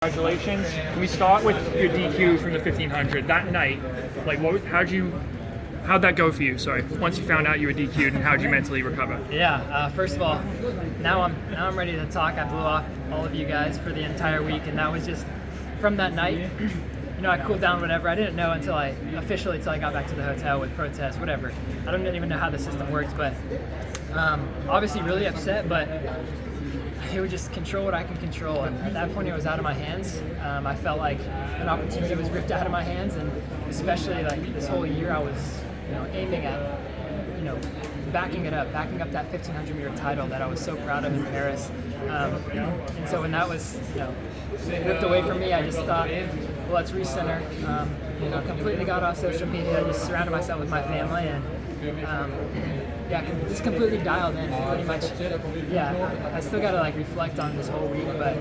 Congratulations. Can we start with your DQ from the 1500 that night? Like, how'd that go for you? Sorry, once you found out you were DQ'd, and how'd you mentally recover? Yeah. First of all, now I'm ready to talk. I blew off all of you guys for the entire week, and that was just from that night. I cooled down, whatever. I didn't know until I got back to the hotel with protests, whatever. I don't even know how the system works, but obviously really upset, but it would just control what I can control, and at that point it was out of my hands. I felt like an opportunity was ripped out of my hands, and especially like this whole year I was aiming at backing up that 1500 meter title that I was so proud of in Paris. And so when that was ripped away from me, I just thought, well, let's recenter. Completely got off social media, just surrounded myself with my family, and just completely dialed in, pretty much. I still got to reflect on this whole week, but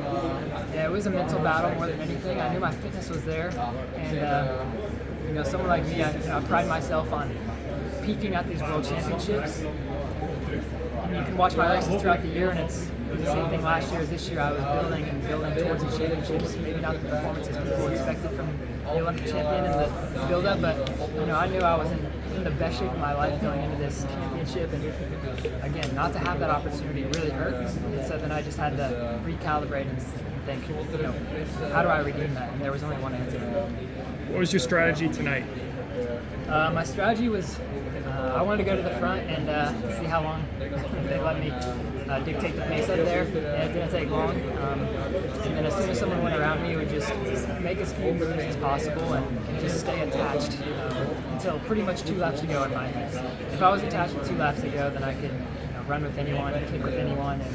it was a mental battle more than anything. I knew my fitness was there, and someone like me, I pride myself on peaking at these world championships. And you can watch my races throughout the year, and it's the same thing last year as this year. I was building towards the championships. Maybe not the performances people expected from the Olympic champion in the build-up, but I knew I was in the best shape of my life going into this championship, and again, not to have that opportunity really hurt. And so then I just had to recalibrate and think, how do I redeem that? And there was only one answer. What was your strategy tonight? My strategy was I wanted to go to the front and see how long they let me dictate the pace up there. And it didn't take long. And then as soon as someone went around me, it would just make as few moves as possible and just stay attached until pretty much 2 laps to go in my head. If I was attached with 2 laps to go, then I could run with anyone, kick with anyone, and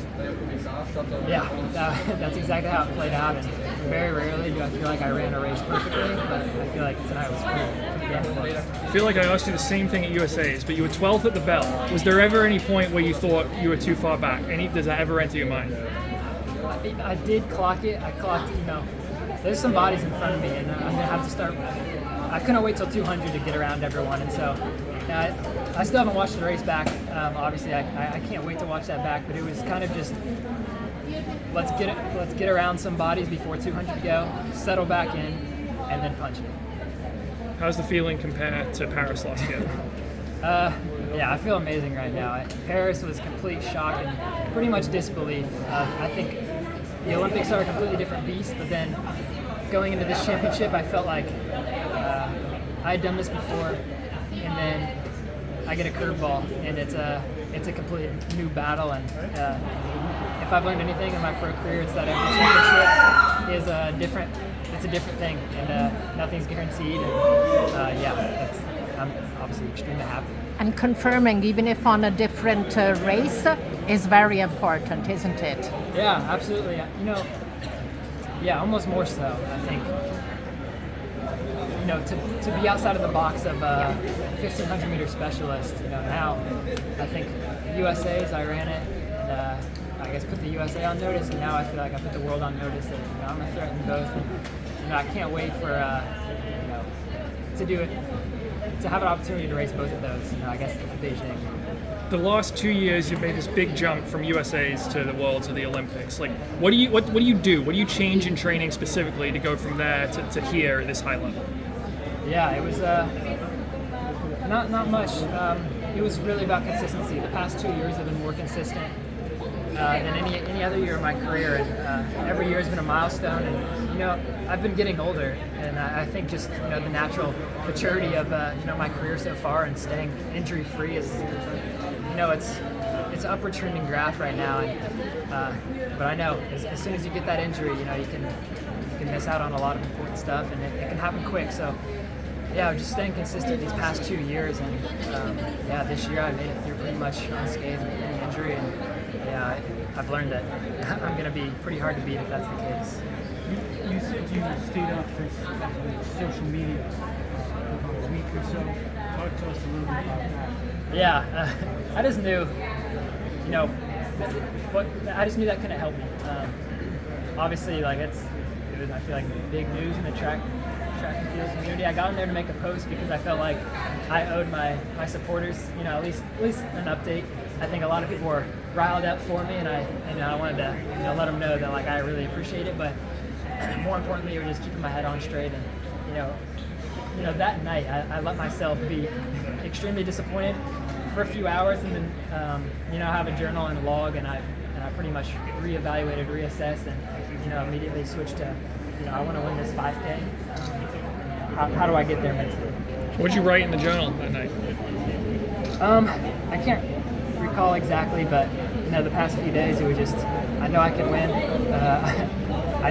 that's exactly how it played out. And very rarely do I feel like I ran a race perfectly, but I feel like tonight was pretty damn close. I feel like I asked you the same thing at USA's, but you were 12th at the bell. Was there ever any point where you thought you were too far back? Does that ever enter your mind? I did clock it. I clocked, there's some bodies in front of me, and I'm going to have to start. I couldn't wait till 200 to get around everyone, and so I still haven't watched the race back. Obviously, I can't wait to watch that back, but it was kind of just let's get around some bodies before 200 to go, settle back in, and then punch it. How's the feeling compared to Paris last year? I feel amazing right now. Paris was complete shock and pretty much disbelief. I think the Olympics are a completely different beast, but then going into this championship, I felt like I had done this before, and then I get a curveball, and it's a complete new battle. And if I've learned anything in my pro career, it's that every championship is a different thing, and nothing's guaranteed. And I'm obviously extremely happy. And confirming, even if on a different race, is very important, isn't it? Yeah, absolutely. Almost more so, I think. To be outside of the box of a 1500 meter specialist, now I think USA's, I ran it, and I guess put the USA on notice, and now I feel like I put the world on notice that I'm going to threaten both. And I can't wait for to do it, to have an opportunity to race both of those. I guess Beijing. The last 2 years, you've made this big jump from USA's to the Worlds to the Olympics. Like, what do you do? What do you change in training specifically to go from there to here at this high level? Yeah, it was not much. It was really about consistency. The past 2 years have been more consistent than any other year of my career, and every year has been a milestone. And I've been getting older, and I think just the natural maturity of my career so far and staying injury free is it's an upward trending graph right now. And but I know as soon as you get that injury, you can miss out on a lot of important stuff, and it can happen quick. So just staying consistent these past 2 years, and this year I made it through pretty much unscathed with any injury, and I've learned that I'm going to be pretty hard to beat if that's the case. You said you stayed off social media for about a week or so. Talk to us a little bit about that. I just knew, I just knew that couldn't help me. Obviously, it was, I feel like, big news in the track and field community. I got in there to make a post because I felt like I owed my supporters, at least an update. I think a lot of people were riled up for me, and I wanted to let them know that I really appreciate it. But more importantly, it was just keeping my head on straight. And that night, I let myself be extremely disappointed for a few hours, and then I have a journal and a log, and I pretty much reevaluated, reassessed, and immediately switched to I want to win this 5K. How do I get there mentally? What did you write in the journal that night? I can't recall exactly, but the past few days it was just I know I can win. I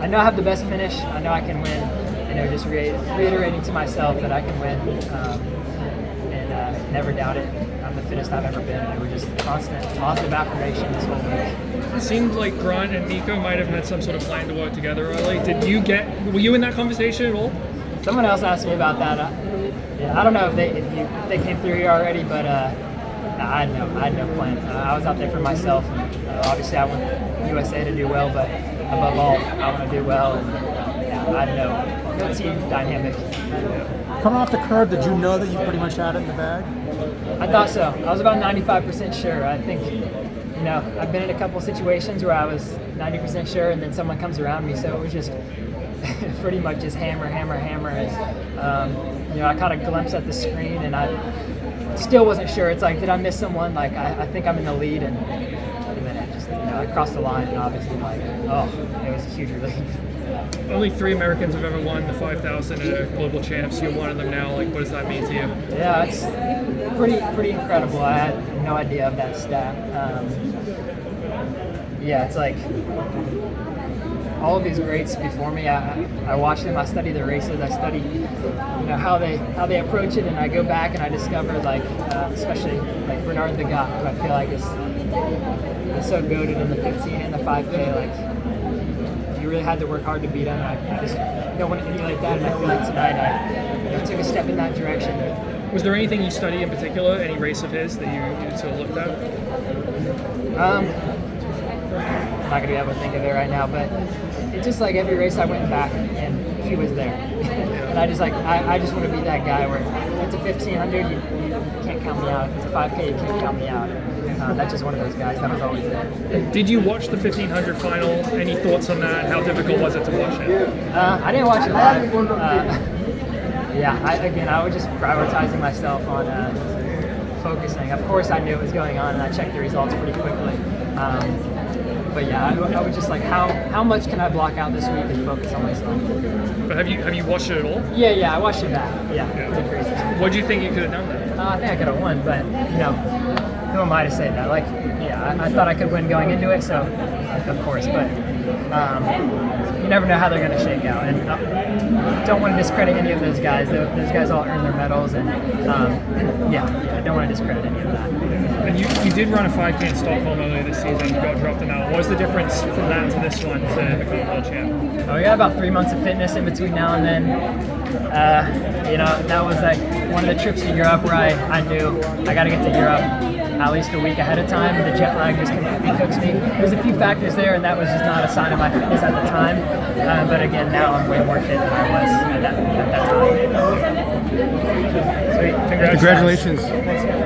know I have the best finish. I know I can win. Just reiterating to myself that I can win, and never doubt it. I'm the fittest I've ever been. It was just constant positive affirmation this whole week. It seemed like Grant and Nico might have had some sort of plan to work together early. Were you in that conversation at all? Someone else asked me about that. I don't know if they came through here already, but I had no plan. I was out there for myself. And, obviously, I want USA to do well, but above all, I want to do well. And I had no team dynamic. Coming off the curb, did you know that you pretty much had it in the bag? I thought so. I was about 95% sure. I think, I've been in a couple situations where I was 90% sure, and then someone comes around me, so it was just pretty much just hammer. And, I caught a glimpse at the screen, and I still wasn't sure. It's like, did I miss someone? Like, I think I'm in the lead, and then it just, I crossed the line, and obviously, it was a huge relief. Only 3 Americans have ever won the 5,000 at a global champs. You're one of them now. Like, what does that mean to you? Yeah, it's pretty incredible. I had no idea of that stat. It's like all of these greats before me. I watch them. I study the races. I study, how they approach it, and I go back and I discover especially like Bernard the Got, who I feel like is so goated in the 15 and the 5K. Like, you really had to work hard to beat him. I just don't want to emulate that, and I feel like tonight I took a step in that direction. Was there anything you study in particular, any race of his that you sort of looked at? I'm not going to be able to think of it right now, but it's just like every race I went back and he was there. And I just want to be that guy where if it's a 1500, you can't count me out. If it's a 5K, you can't count me out. That's just one of those guys that was always there. Did you watch the 1500 final? Any thoughts on that? How difficult was it to watch it? I didn't watch it live. I was just prioritizing myself on focusing. Of course, I knew what was going on, and I checked the results pretty quickly. I was just like, how much can I block out this week and focus on myself? But have you watched it at all? Yeah, I watched it back. Yeah. It was crazy. What do you think you could have done there? I think I could have won, but who am I to say that? Like, I thought I could win going into it, so of course, but you never know how they're going to shake out, and don't want to discredit any of those guys. Those guys all earn their medals, and I don't want to discredit any of that. And you did run a 5K in Stockholm earlier this season, you got dropped in that. What was the difference from that to this one to become world champ? Oh, we got about 3 months of fitness in between now and then. That was like one of the trips to Europe where I knew I got to get to Europe at least a week ahead of time. The jet lag just completely cooks me. There's a few factors there, and that was just not a sign of my fitness at the time. But again, now I'm way more fit than I was at that time. Sweet. Congratulations. Thanks, guys.